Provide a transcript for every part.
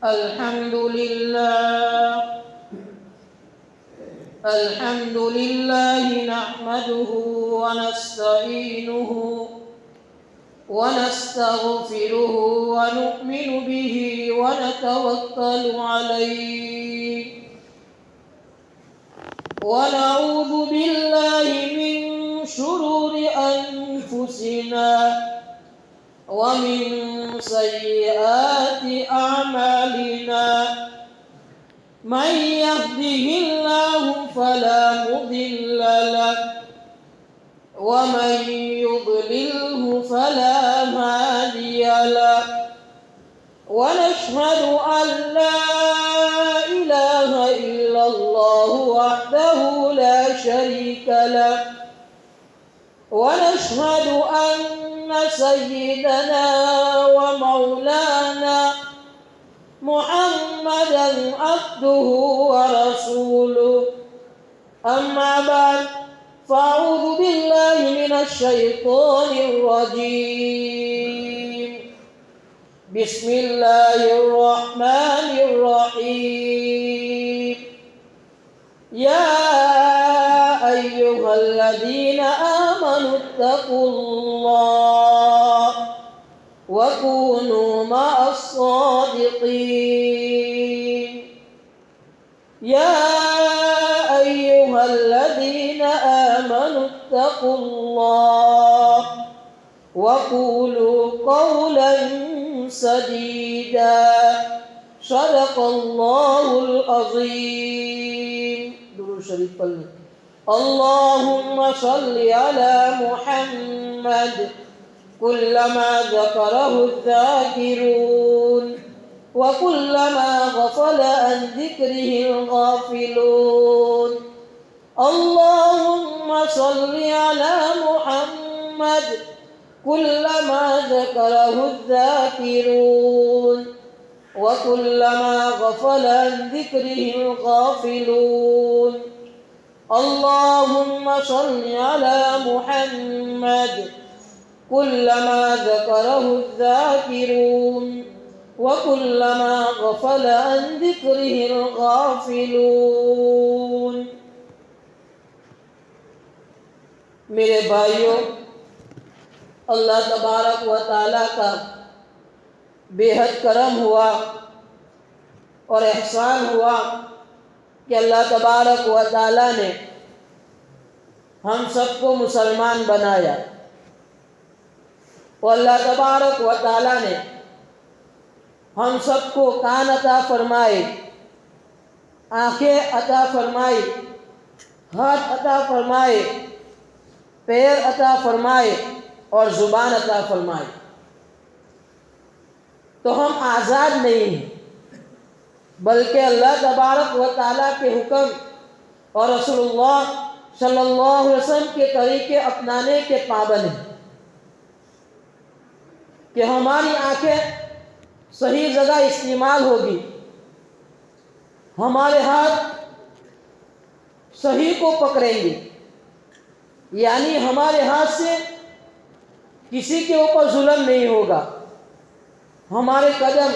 الحمد لله نحمده ونستعينه ونستغفره ونؤمن به ونتوكل عليه ونعوذ بالله من شرور أنفسنا ومن سيئات أعمالنا من يهده الله فلا مضل له ومن يضلله فلا هادي له ونشهد أن لا إله إلا الله وحده لا شريك له ونشهد أن سيدنا ومولانا محمدا عبده ورسوله أما بعد فأعوذ بالله من الشيطان الرجيم بسم الله الرحمن الرحيم يا أيها الذين آمنوا اتقوا الله وكونوا مع الصادقين يا أيها الذين آمنوا اتقوا الله وقولوا قولا سديدا صدق الله العظيم. درود شریف پڑھ لیں. اللهم صل على محمد كلما ذكره الذاكرون وكلما غفل عن ذكره الغافلون. اللهم صل على محمد كلما ذكره الذاكرون وكلما غفل عن ذكره الغافلون. اللهم صل على محمد كلما ذكره الذاكرون وكلما غفل عن ذكره الغافلون. میرے بھائیوں، اللہ تبارک و تعالیٰ کا بے حد کرم ہوا اور احسان ہوا کہ اللہ تبارک و تعالیٰ نے ہم سب کو مسلمان بنایا، اور اللہ تبارک و تعالیٰ نے ہم سب کو کان عطا فرمائے، آنکھیں عطا فرمائی، ہاتھ عطا فرمائے، پیر عطا فرمائے اور زبان عطا فرمائی. تو ہم آزاد نہیں ہیں، بلکہ اللہ تبارک و تعالیٰ کے حکم اور رسول اللہ صلی اللہ علیہ وسلم کے طریقے اپنانے کے پابند ہیں کہ ہماری آنکھیں صحیح جگہ استعمال ہوگی، ہمارے ہاتھ صحیح کو پکڑیں گے، یعنی ہمارے ہاتھ سے کسی کے اوپر ظلم نہیں ہوگا، ہمارے قدم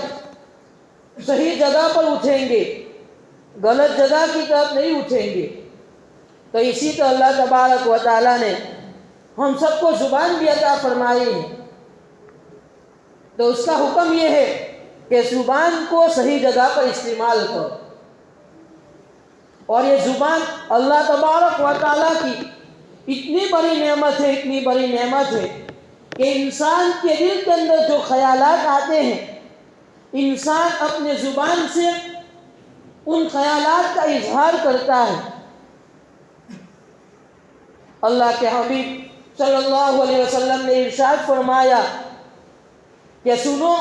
صحیح جگہ پر اٹھیں گے، غلط جگہ کی طرف نہیں اٹھیں گے. تو اسی طرح اللہ تبارک و تعالیٰ نے ہم سب کو زبان بھی عطا فرمائی ہے، تو اس کا حکم یہ ہے کہ زبان کو صحیح جگہ پر استعمال کرو. اور یہ زبان اللہ تبارک و تعالیٰ کی اتنی بڑی نعمت ہے، اتنی بڑی نعمت ہے کہ انسان کے دل کے اندر جو خیالات آتے ہیں، انسان اپنے زبان سے ان خیالات کا اظہار کرتا ہے. اللہ کے حبیب صلی اللہ علیہ وسلم نے ارشاد فرمایا کہ سنو،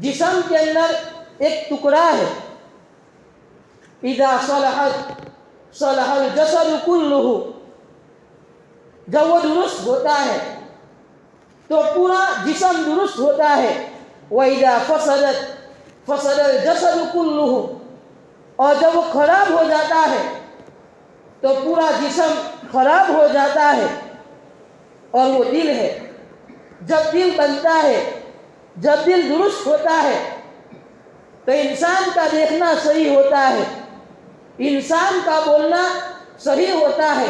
جسم کے اندر ایک ٹکڑا ہے، اذا صلحت صلح الجسد کلہ، جب وہ درست ہوتا ہے تو پورا جسم درست ہوتا ہے. وَإِذَا فَسَدَتْ فَسَدَ الْجَسَدُ كُلُّهُ، اور جب وہ خراب ہو جاتا ہے تو پورا جسم خراب ہو جاتا ہے. اور وہ دل ہے، جب دل بنتا ہے، جب دل درست ہوتا ہے تو انسان کا دیکھنا صحیح ہوتا ہے، انسان کا بولنا صحیح ہوتا ہے،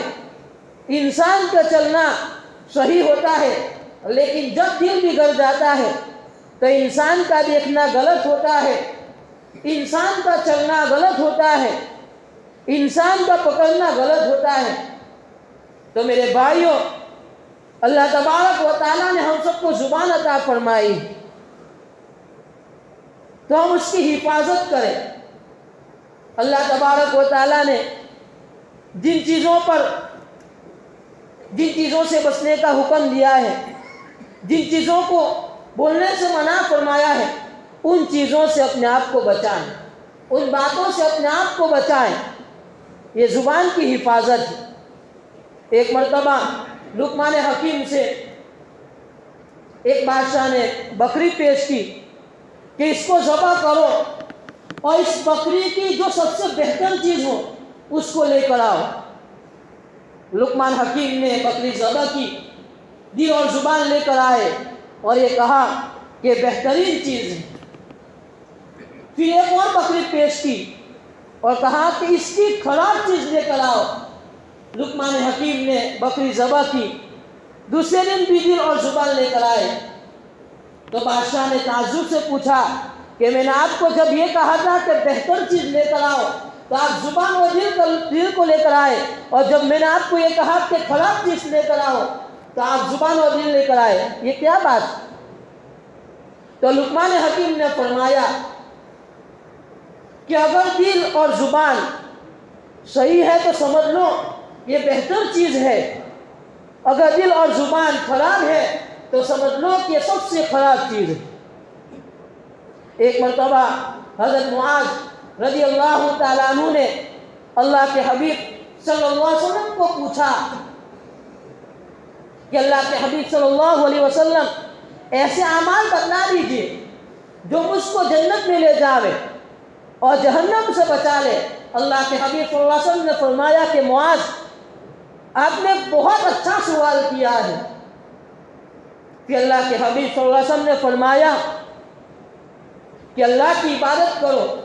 انسان کا چلنا صحیح ہوتا ہے، لیکن جب دل بگڑ جاتا ہے تو انسان کا دیکھنا غلط ہوتا ہے، انسان کا چلنا غلط ہوتا ہے، انسان کا پکڑنا غلط ہوتا ہے۔ تو میرے بھائیوں، اللہ تبارک و تعالیٰ نے ہم سب کو زبان عطا فرمائی، تو ہم اس کی حفاظت کریں۔ اللہ تبارک و تعالیٰ نے جن چیزوں سے بچنے کا حکم دیا ہے، جن چیزوں کو بولنے سے منع فرمایا ہے، ان چیزوں سے اپنے آپ کو بچائیں، ان باتوں سے اپنے آپ کو بچائیں۔ یہ زبان کی حفاظت ہے۔ ایک مرتبہ لقمان حکیم سے ایک بادشاہ نے بکری پیش کی کہ اس کو ذبح کرو اور اس بکری کی جو سب سے بہتر چیز ہو اس کو لے کر آؤ۔ لقمان حکیم نے بکری ذبح کی، دل اور زبان لے کر آئے اور یہ کہا کہ بہترین چیز ہے۔ پھر ایک اور بکری پیش کی اور کہا کہ اس کی خراب چیز لے کر آؤ۔ لقمان حکیم نے بکری ذبح کی، دوسرے دن بھی دل اور زبان لے کر آئے۔ تو بادشاہ نے تعجب سے پوچھا کہ میں نے آپ کو جب یہ کہا تھا کہ بہتر چیز لے کر آؤ تو آپ زبان اور دل کو لے کر آئے، اور جب میں نے آپ کو یہ کہا کہ خراب چیز لے کر آؤ تو آپ زبان اور دل لے کر آئے، یہ کیا بات؟ تو لقمان حکیم نے فرمایا کہ اگر دل اور زبان صحیح ہے تو سمجھ لو یہ بہتر چیز ہے، اگر دل اور زبان خراب ہے تو سمجھ لو کہ یہ سب سے خراب چیز ہے۔ ایک مرتبہ حضرت معاذ رضی اللہ تعالیٰ عنہ نے اللہ کے حبیب صلی اللہ علیہ وسلم کو پوچھا کہ اللہ کے حبیب صلی اللہ علیہ وسلم ایسے اعمال بتلا دیجئے جو مجھ کو جنت میں لے جاوے اور جہنم سے بچا لے۔ اللہ کے حبیب صلی اللہ علیہ وسلم نے فرمایا کہ معاذ، آپ نے بہت اچھا سوال کیا ہے۔ کہ اللہ کے حبیب صلی اللہ علیہ وسلم نے فرمایا کہ اللہ کی عبادت کرو،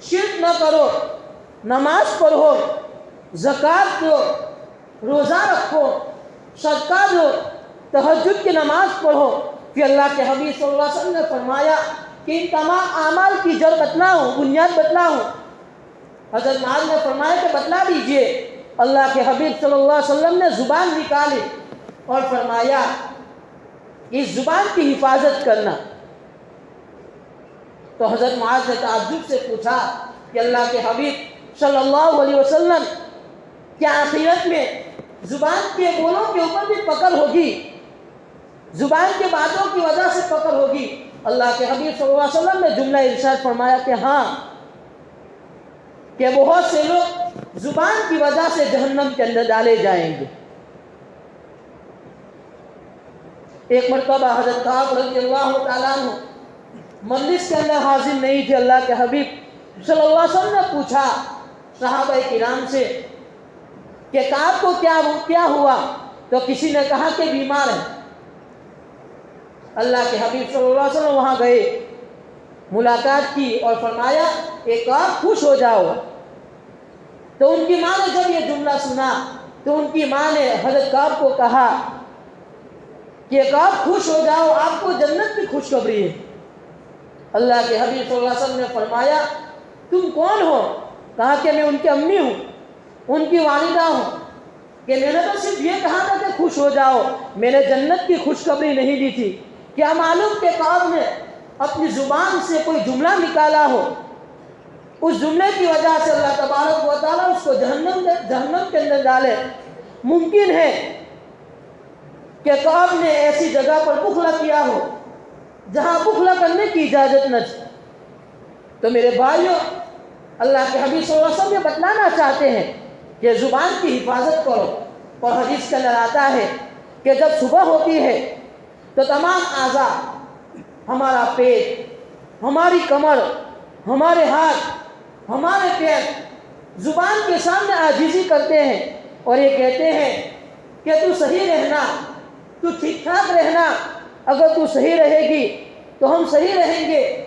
شرک نہ کرو، نماز پڑھو، زکوٰۃ دو، روزہ رکھو، صدقہ دو، تہجد کی نماز پڑھو۔ کہ اللہ کے حبیب صلی اللہ علیہ وسلم نے فرمایا کہ ان تمام اعمال کی جڑ بتلاؤں، بنیاد بتلاؤں۔ حضرت معاذ نے فرمایا کہ بتلا دیجئے۔ اللہ کے حبیب صلی اللہ علیہ وسلم نے زبان نکالی اور فرمایا اس زبان کی حفاظت کرنا۔ تو حضرت معاذ نے تعجب سے پوچھا کہ اللہ کے حبیب صلی اللہ علیہ وسلم، کیا آخرت میں زبان کے بولوں کے اوپر بھی پکڑ ہوگی؟ زبان کے باتوں کی وجہ سے پکڑ ہوگی؟ اللہ کے حبیب صلی اللہ علیہ وسلم نے جملہ ارشاد فرمایا کہ ہاں، کہ بہت سے لوگ زبان کی وجہ سے جہنم کے اندر ڈالے جائیں گے۔ ایک مرتبہ حضرت کعب رضی اللہ تعالیٰ عنہ مجلس کے اندر حاضر نہیں تھے۔ اللہ کے حبیب صلی اللہ علیہ وسلم نے پوچھا صحابہ کرام سے کہ کعب کو کیا ہوا؟ تو کسی نے کہا کہ بیمار ہے۔ اللہ کے حبیب صلی اللہ علیہ وسلم وہاں گئے، ملاقات کی اور فرمایا کہ کعب خوش ہو جاؤ۔ تو ان کی ماں نے جب یہ جملہ سنا تو ان کی ماں نے حضرت کعب کو کہا کہ کعب خوش ہو جاؤ، آپ کو جنت کی خوشخبری ہے۔ اللہ کے حبیب صلی اللہ علیہ وسلم نے فرمایا تم کون ہو؟ کہا کہ میں ان کی امی ہوں، ان کی والدہ ہوں۔ کہ میں نے تو صرف یہ کہا تھا کہ خوش ہو جاؤ، میں نے جنت کی خوشخبری نہیں دی تھی۔ کیا معلوم کہ کعب نے اپنی زبان سے کوئی جملہ نکالا ہو، اس جملے کی وجہ سے اللہ تبارک و تعالیٰ اس کو جہنم کے اندر ڈالے۔ ممکن ہے کہ کعب نے ایسی جگہ پر بخلا کیا ہو جہاں بخلا کرنے کی اجازت نہ تھی۔ تو میرے بھائیوں، اللہ کے حبیب صلی اللہ علیہ وسلم یہ بتلانا چاہتے ہیں کہ زبان کی حفاظت کرو۔ اور حدیث کے اندر آتا ہے کہ جب صبح ہوتی ہے تو تمام اعضاء، ہمارا پیٹ، ہماری کمر، ہمارے ہاتھ، ہمارے پیر زبان کے سامنے عاجزی کرتے ہیں اور یہ کہتے ہیں کہ تو صحیح رہنا، تو ٹھیک ٹھاک رہنا، اگر تو صحیح رہے گی تو ہم صحیح رہیں گے۔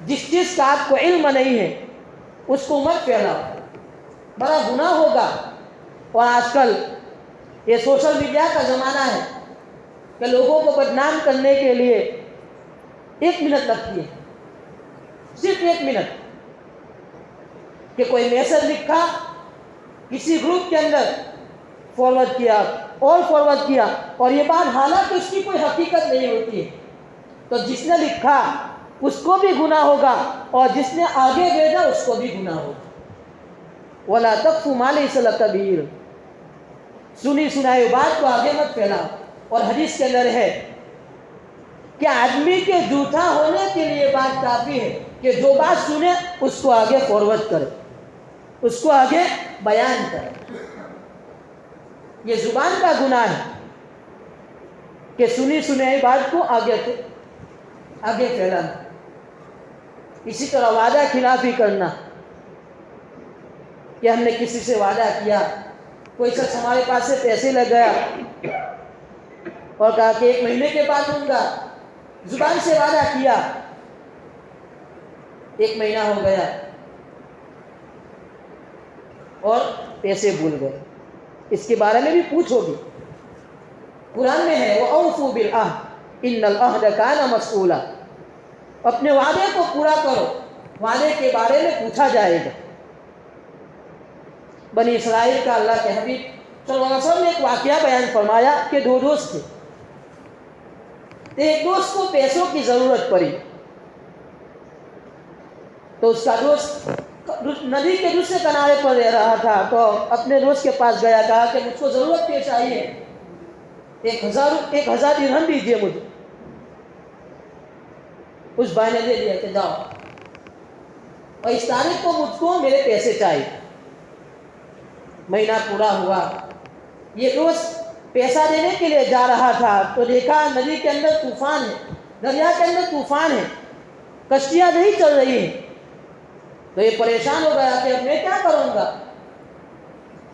جس چیز کا آپ کو علم نہیں ہے اس کو مت پھیلاؤ، بڑا گناہ ہوگا۔ اور آج کل یہ سوشل میڈیا کا زمانہ ہے کہ لوگوں کو بدنام کرنے کے لیے 1 منٹ لگتی ہے، صرف 1 منٹ، کہ کوئی میسج لکھا، کسی گروپ کے اندر فارورڈ کیا اور فارورڈ کیا، اور یہ بات حالانکہ اس کی کوئی حقیقت نہیں ہوتی ہے، تو جس نے لکھا اس کو بھی گناہ ہوگا اور جس نے آگے بھیجا اس کو بھی گناہ ہوگا۔ وَلَا تَقْفُ مَا لَيْسَ لَكَ بِهِ عِلْمٌ، سنی سنائی بات کو آگے مت پھیلاؤ۔ اور حدیث کے اندر ہے کہ آدمی کے جھوٹا ہونے کے لیے بات کافی ہے کہ جو بات سنے اس کو آگے فارورڈ کرے، اس کو آگے بیان کرے۔ یہ زبان کا گناہ ہے کہ سنی سنائی بات کو آگے پھیلانا۔ اسی طرح وعدہ خلافی کرنا، کہ ہم نے کسی سے وعدہ کیا، کوئی شخص ہمارے پاس سے پیسے لے گیا اور کہا کہ 1 مہینے کے بعد دوں گا، زبان سے وعدہ کیا، 1 مہینہ ہو گیا اور پیسے بھول گئے، اس کے بارے میں بھی پوچھو گے۔ قرآن میں ہے وَأَوْفُوا بِالْعَهْدِ إِنَّ الْعَهْدَ كَانَ مَسْئُولًا، اپنے وعدے کو پورا کرو، وعدے کے بارے میں پوچھا جائے گا۔ بنی اسرائیل کا اللہ کے حبیب صلی اللہ علیہ وسلم نے ایک واقعہ بیان فرمایا کہ 2 دوست تھے، ایک دوست کو پیسوں کی ضرورت پڑی، تو اس کا دوست ندی کے دوسرے کنارے پر رہ رہا تھا، تو اپنے دوست کے پاس گیا، کہا کہ مجھ کو ضرورت پیش آئی ہے، 1000 درہم دیجیے مجھے۔ اس بھائی نے دے دیا کہ جاؤ، اور اس تاریخ کو مجھ کو میرے پیسے چاہیے۔ مہینہ پورا ہوا، یہ دوست پیسہ دینے کے لیے جا رہا تھا تو دیکھا ندی کے اندر طوفان ہے، دریا کے اندر طوفان ہے، کشتیاں نہیں چل رہی ہیں، تو یہ پریشان ہو گیا کہ اب میں کیا کروں گا۔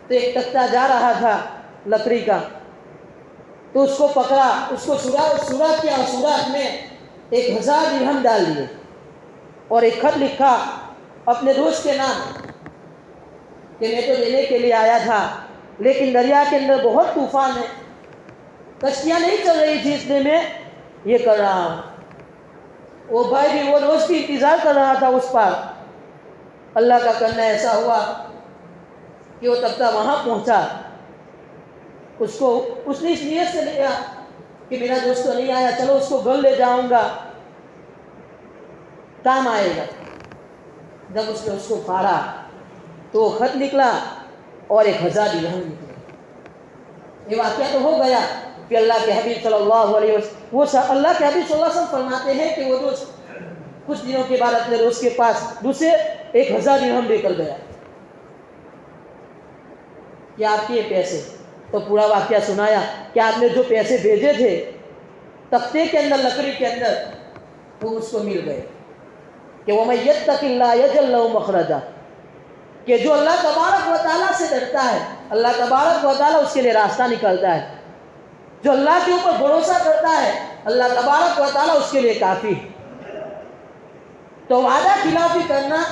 تو ایک تختہ جا رہا تھا لکڑی کا، تو اس کو پکڑا، اس کو سوراخ کیا، اور سوراخ میں 1000 درہم ڈال دیے اور ایک خط لکھا اپنے دوست کے نام کہ میں تو لینے کے لیے آیا تھا لیکن دریا کے اندر بہت طوفان ہے، کشتیاں نہیں چل رہی تھی، اس لیے میں یہ کر رہا ہوں۔ وہ بھائی بھی، وہ دوست بھی انتظار کر رہا تھا اس پر۔ اللہ کا کرنا ایسا ہوا کہ وہ تختہ وہاں پہنچا، اس نے اس نیت سے لیا کہ میرا دوست تو نہیں آیا، چلو اس کو گھر لے جاؤں گا، کام آئے گا۔ جب اس نے اس کو پھاڑا تو وہ خط نکلا اور 1000 درہم نکلے۔ یہ واقعہ تو ہو گیا کہ اللہ کے حبیب صلی اللہ علیہ وسلم، اللہ کے حبیب صلی اللہ علیہ وسلم فرماتے ہیں کہ وہ دوست کچھ دنوں کے بعد اپنے دوست کے پاس دوسرے 1000 درہم لے کر گیا کہ آپ کے پیسے، تو پورا واقعہ سنایا کہ آپ نے جو پیسے بھیجے تھے تختے کے اندر، لکڑی کے اندر، وہ اس کو مل گئے کہ وَمَن يَتَّقِ اللَّهَ يَجْعَل لَّهُ مَخْرَجًا، کہ جو اللہ تبارک و تعالیٰ سے ڈرتا ہے اللہ تبارک و تعالیٰ اس کے لیے راستہ نکلتا ہے، جو اللہ کے اوپر بھروسہ کرتا ہے اللہ تبارک و تعالیٰ اس کے لیے کافی ہے۔ تو وعدہ خلافی کرنا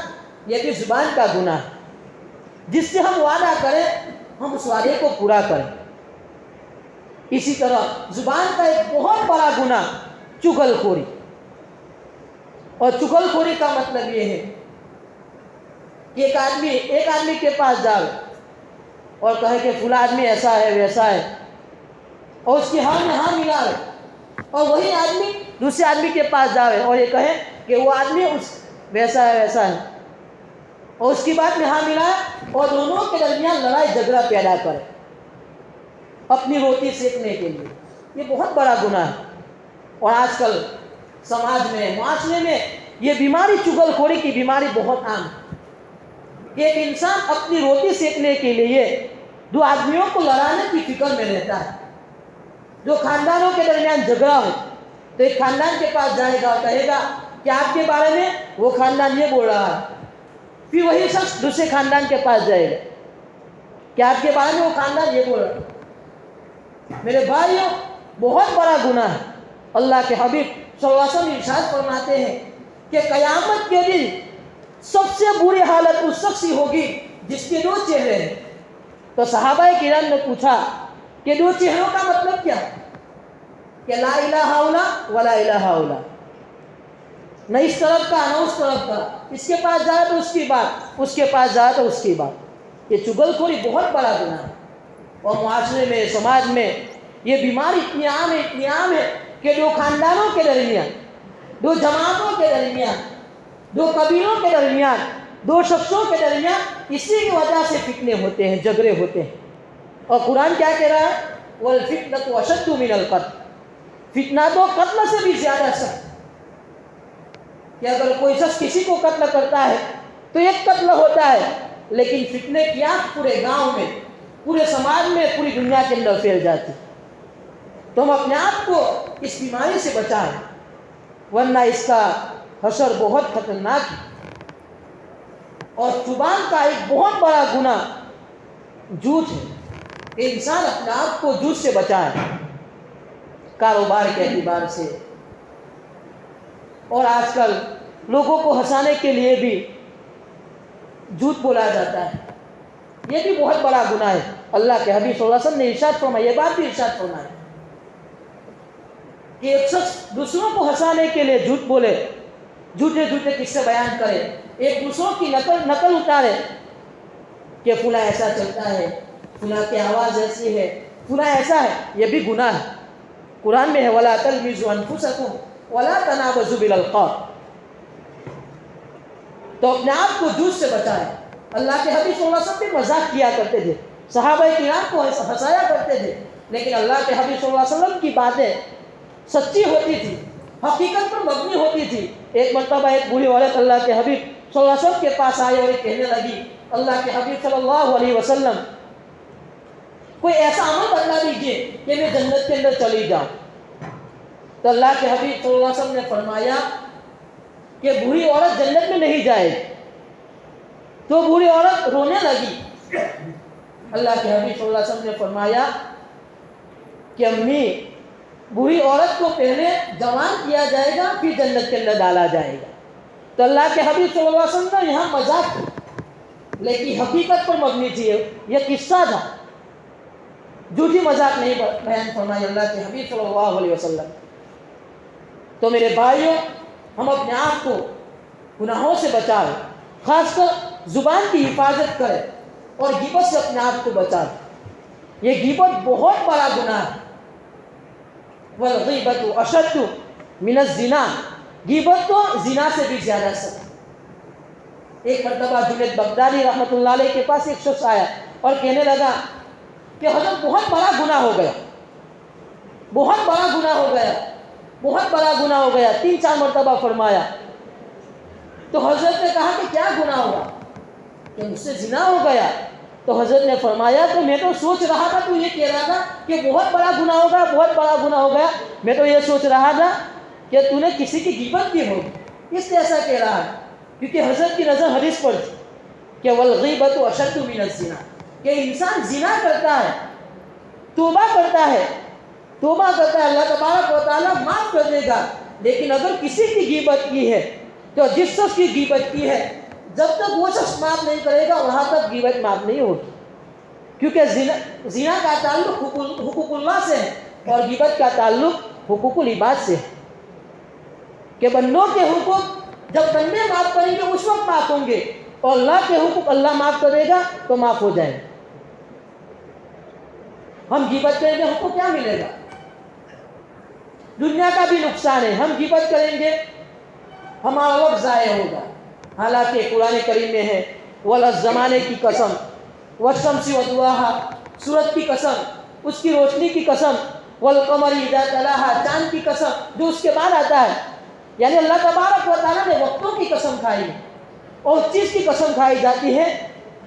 یہ بھی زبان کا گناہ ہے، جس سے ہم وعدہ کریں ہم اس وعدے کو پورا کریں۔ اسی طرح زبان کا ایک بہت بڑا گناہ چغل خوری، اور چغل خوری کا مطلب یہ ہے کہ ایک آدمی کے پاس جاؤ اور کہے کہ فلاں آدمی ایسا ہے ویسا ہے، اور اس کی ہاں میں ہاں ملا ہے، اور وہی آدمی دوسرے آدمی کے پاس جاوے اور یہ کہے کہ وہ آدمی ویسا ہے ویسا ہے، اور اس کی بات میں ہاں ملا ہے، اور دونوں کے درمیان لڑائی جھگڑا پیدا کرے اپنی روٹی سیکنے کے لیے۔ یہ بہت بڑا گناہ ہے، اور آج کل سماج میں، معاشرے میں یہ بیماری، چغل خوری کی بیماری بہت عام ہے کہ ایک انسان اپنی روٹی سیکنے کے لیے 2 آدمیوں کو لڑانے کی فکر میں رہتا ہے۔ جو خاندانوں کے درمیان جھگڑا ہو تو ایک خاندان کے پاس جائے گا اور کہے گا کہ آپ کے بارے میں وہ خاندان یہ بول رہا ہے، پھر وہی شخص دوسرے خاندان کے پاس جائے گا کہ آپ کے بارے میں وہ خاندان یہ بول رہا ہے۔ میرے بھائیوں، بہت بڑا گناہ ہے۔ اللہ کے حبیب صلی اللہ علیہ وسلم ارشاد فرماتے ہیں کہ قیامت کے دن سب سے بری حالت اس شخص کی ہوگی جس کے 2 چہرے ہیں۔ تو صحابہ کرام نے پوچھا کہ 2 چہروں کا مطلب کیا؟ کہ لا الہ الا ولا الہ الا، نہ اس طرف کا نہ اس طرف کا، اس کے پاس جائے تو اس کی بات، اس کے پاس جائے تو اس کی بات۔ یہ چغل خوری بہت بڑا گناہ ہے، اور معاشرے میں، سماج میں یہ بیماری اتنی عام ہے کہ 2 خاندانوں کے درمیان، 2 جماعتوں کے درمیان، 2 قبیلوں کے درمیان، 2 شخصوں کے درمیان اسی کی وجہ سے فتنے ہوتے ہیں، جھگڑے ہوتے ہیں۔ اور قرآن کیا کہہ رہا ہے؟ وَالْفِتْنَةُ أَشَدُّ مِنَ الْقَتْلِ، فتنہ تو قتل سے بھی زیادہ سخت، کہ اگر کوئی شخص کسی کو قتل کرتا ہے تو 1 قتل ہوتا ہے، لیکن فتنے کی آگ پورے گاؤں میں، پورے سماج میں، پوری دنیا کے اندر پھیل جاتی۔ تو ہم اپنے آپ کو اس بیماری سے بچائیں، ورنہ اس کا حشر بہت خطرناک ہے۔ اور زبان کا ایک بہت بڑا گناہ جھوٹ ہے، کہ انسان اپنے آپ کو جھوٹ سے بچائے، کاروبار کے اعتبار سے، اور آج کل لوگوں کو ہنسانے کے لیے بھی جھوٹ بولا جاتا ہے، یہ بھی بہت بڑا گناہ ہے۔ اللہ کے حبیب صلی اللہ علیہ وسلم نے ارشاد فرمایا، یہ بات بھی ارشاد فرمایا کہ ایک شخص دوسروں کو ہنسانے کے لیے جھوٹ بولے، جھوٹے قصے بیان کرے، ایک دوسروں کی نقل اتارے کہ فلاں ایسا چلتا ہے، فلاں کی آواز ایسی ہے، فلاں ایسا ہے، یہ بھی گناہ ہے۔ قرآن میں ہے وَلَا تَلْمِزُوا أَنفُسَكُمْ وَلَا تَنَابَزُوا بِالْأَلْقَابِ، تو اپنے آپ کو جھوٹ سے بچائیں۔ اللہ کے حبیب صلی اللہ علیہ وسلم بھی مذاق کیا کرتے تھے، صحابہ کرام کو ہنسایا کرتے تھے، لیکن اللہ کے حبیب صلی اللہ علیہ وسلم کی باتیں سچی ہوتی تھی، حقیقت پر مبنی ہوتی تھی۔ ایک مرتبہ ایک بوڑھی عورت اللہ کے حبیب صلی اللہ علیہ وسلم کے پاس آئی اور کہنے لگی، اللہ کے حبیب صلی اللہ علیہ وسلم کوئی ایسا عمل بتلا دیجیے کہ میں جنت کے اندر چلی جاؤں۔ تو اللہ کے حبیب صلی اللہ علیہ وسلم نے فرمایا کہ بوڑھی عورت جنت میں نہیں جائے گی۔ تو بوڑھی عورت رونے لگی۔ اللہ کے حبیب صلی اللہ علیہ وسلم نے فرمایا کہ امی، بوڑھی عورت کو پہلے جوان کیا جائے گا، پھر جنت کے اندر ڈالا جائے گا۔ تو اللہ کے حبیب صلی اللہ علیہ وسلم نے یہاں مذاق کی، لیکن حقیقت پر مبنی تھی، یہ قصہ تھا، جھوٹی مذاق نہیں بیان فرمائی اللہ کے حبیب صلی اللہ علیہ وسلم۔ تو میرے بھائیوں، ہم اپنے آپ کو گناہوں سے بچائیں، خاص کر زبان کی حفاظت کریں، اور غیبت سے اپنے آپ کو بچائیں۔ یہ غیبت بہت بڑا گناہ ہے۔ وَالْغِیبَةُ أَشَدُّ مِنَ الزِّنَا، غیبت تو زنا سے بھی زیادہ سخت۔ ایک مرتبہ جنید بغدادی رحمۃ اللہ علیہ کے پاس ایک شخص آیا اور کہنے لگا کہ حضرت بہت بڑا گناہ ہو گیا، بہت بڑا گناہ ہو گیا، بہت بڑا گناہ ہو گیا، 3-4 مرتبہ فرمایا۔ تو حضرت نے کہا کہ کیا گناہ ہوا؟ کہ مجھ سے زنا ہو گیا۔ تو حضرت نے فرمایا کہ میں تو سوچ رہا تھا تو یہ کہہ رہا تھا کہ بہت بڑا گناہ ہو گیا، بہت بڑا گناہ ہو گیا، میں تو یہ سوچ رہا تھا کہ تو نے کسی کی غیبت کی ہوگی، اس لیے ایسا کہہ رہا ہے۔ کیونکہ حضرت کی نظر حدیث پر تھی کہ وَالْغِیبَةُ أَشَدُّ مِنَ الزِّنَا، کہ انسان زنا کرتا ہے، توبہ کرتا ہے، اللہ تبارک و تعالیٰ معاف کر دے گا، لیکن اگر کسی کی غیبت کی ہے تو جس شخص کی غیبت کی ہے، جب تک وہ شخص معاف نہیں کرے گا وہاں تک غیبت معاف نہیں ہوگی، کیونکہ زنا کا تعلق حقوق اللہ سے ہے، اور غیبت کا تعلق حقوق العباد سے ہے، کہ بندوں کے حقوق جب بندے معاف کریں گے اس وقت معاف ہوں گے، اور اللہ کے حقوق اللہ معاف کرے گا تو معاف ہو جائیں گے۔ ہم غیبت کریں گے، ہم کو کیا ملے گا؟ دنیا کا بھی نقصان ہے، ہم غیبت کریں گے ہمارا وقت ضائع ہوگا۔ حالانکہ قرآن کریم میں ہے وَالزمانے کی قسم، والشمس وضحاها، سورج کی قسم، اس کی روشنی کی قسم، والقمر اذا تلاها، چاند کی قسم جو اس کے بعد آتا ہے، یعنی اللہ تبارک و تعالیٰ نے وقتوں کی قسم کھائی ہے، اور اس چیز کی قسم کھائی جاتی ہے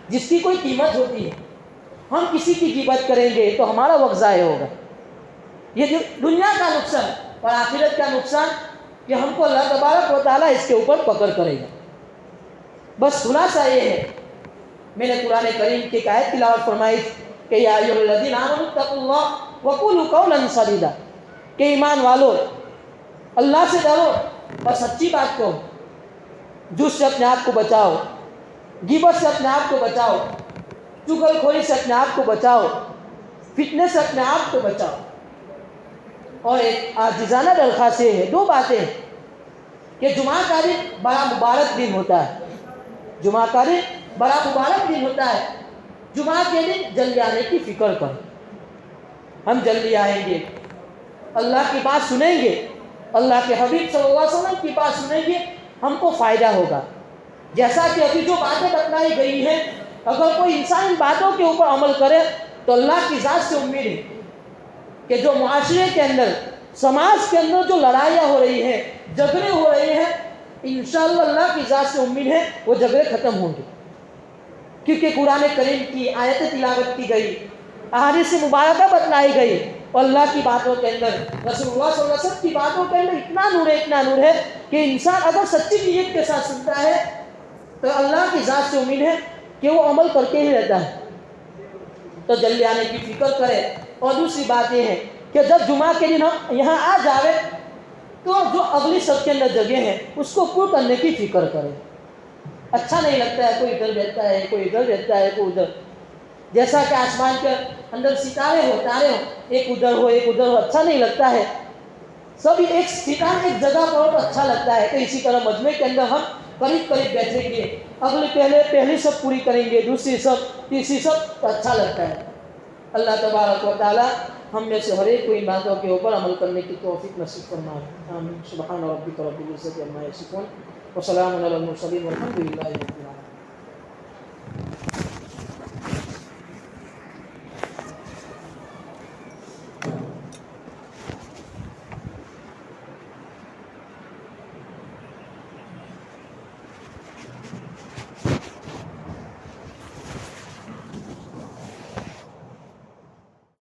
جس کی کوئی قیمت ہوتی ہے۔ ہم کسی کی غیبت کریں گے تو ہمارا وقت ضائع ہوگا۔ یہ جو دنیا کا نقصان اور آخرت کا نقصان، کہ ہم کو اللہ تبارک و تعالیٰ اس کے اوپر پکڑ کرے گا۔ بس خلاصہ یہ ہے، میں نے قرآن کریم کی ایک آیت تلاوت فرمائی کہ یا ایھا الذین آمنوا اتقوا اللہ وقولوا قولا سدیدا، کہ ایمان والو اللہ سے ڈرو اور سچی بات کہو، جس سے اپنے آپ کو بچاؤ، غیبت سے اپنے آپ کو بچاؤ، چغل خوری سے اپنے آپ کو بچاؤ، فتنے سے اپنے آپ کو بچاؤ۔ اور ایک عاجزانہ درخواست یہ ہے، 2 باتیں ہیں کہ جمعہ کا دن بڑا مبارک دن ہوتا ہے، جمعہ کا دن بڑا مبارک دن ہوتا ہے۔ جمعہ کے دن جلدی آنے کی فکر کریں، ہم جلدی آئیں گے، اللہ کی بات سنیں گے، اللہ کے حبیب صلی اللہ علیہ وسلم کی بات سنیں گے، ہم کو فائدہ ہوگا۔ جیسا کہ ابھی جو باتیں بتلائی گئی ہیں، اگر کوئی انسان ان باتوں کے اوپر عمل کرے تو اللہ کی ذات سے امید ہے کہ جو معاشرے کے اندر، سماج کے اندر جو لڑائیاں ہو رہی ہیں، جھگڑے ہو رہے ہیں، انشاءاللہ اللہ کی ذات سے امید ہے وہ جھگڑے ختم ہوں گے، کیونکہ قرآن کریم کی آیتیں تلاوت کی گئی، احادیث مبارکہ بتلائی گئی، اور اللہ کی باتوں کے اندر، رسول اللہ صلی اللہ علیہ وسلم کی باتوں کے اندر اتنا نور ہے کہ انسان اگر سچی نیت کے ساتھ سنتا ہے تو اللہ کی ذات سے امید ہے کہ وہ عمل کر کے ہی رہتا ہے۔ تو جلدی آنے کی فکر کرے۔ اور دوسری بات یہ ہے کہ جب جمعہ کے دن ہم یہاں آ جاوے تو جو اگلی سب کے اندر جگہ ہے اس کو پور کرنے کی فکر کرے۔ اچھا نہیں لگتا ہے کوئی ادھر بیٹھتا ہے، کوئی ادھر بیٹھتا ہے، کوئی ادھر، جیسا کہ آسمان کے اندر ستارے ہو، تارے ہو، ایک ادھر ہو ایک ادھر ہو، اچھا نہیں لگتا ہے۔ سب ایک ٹھکانے ایک جگہ پر ہو تو اچھا لگتا ہے۔ تو اسی طرح مجمع کے اندر ہم قریب قریب بیٹھیں گے، اگلی پہلی سب پوری کریں گے، دوسری سب، تیسری سب، تو اچھا لگتا ہے۔ اللہ تبارک و تعالی ہم میں سے ہر ایک کو ان باتوں کے اوپر عمل کرنے کی توفیق نصیب فرمائے۔ آمین۔ سبحان ربک رب العزت عما یصفون وسلام علی المرسلین والحمد للہ رب العالمین۔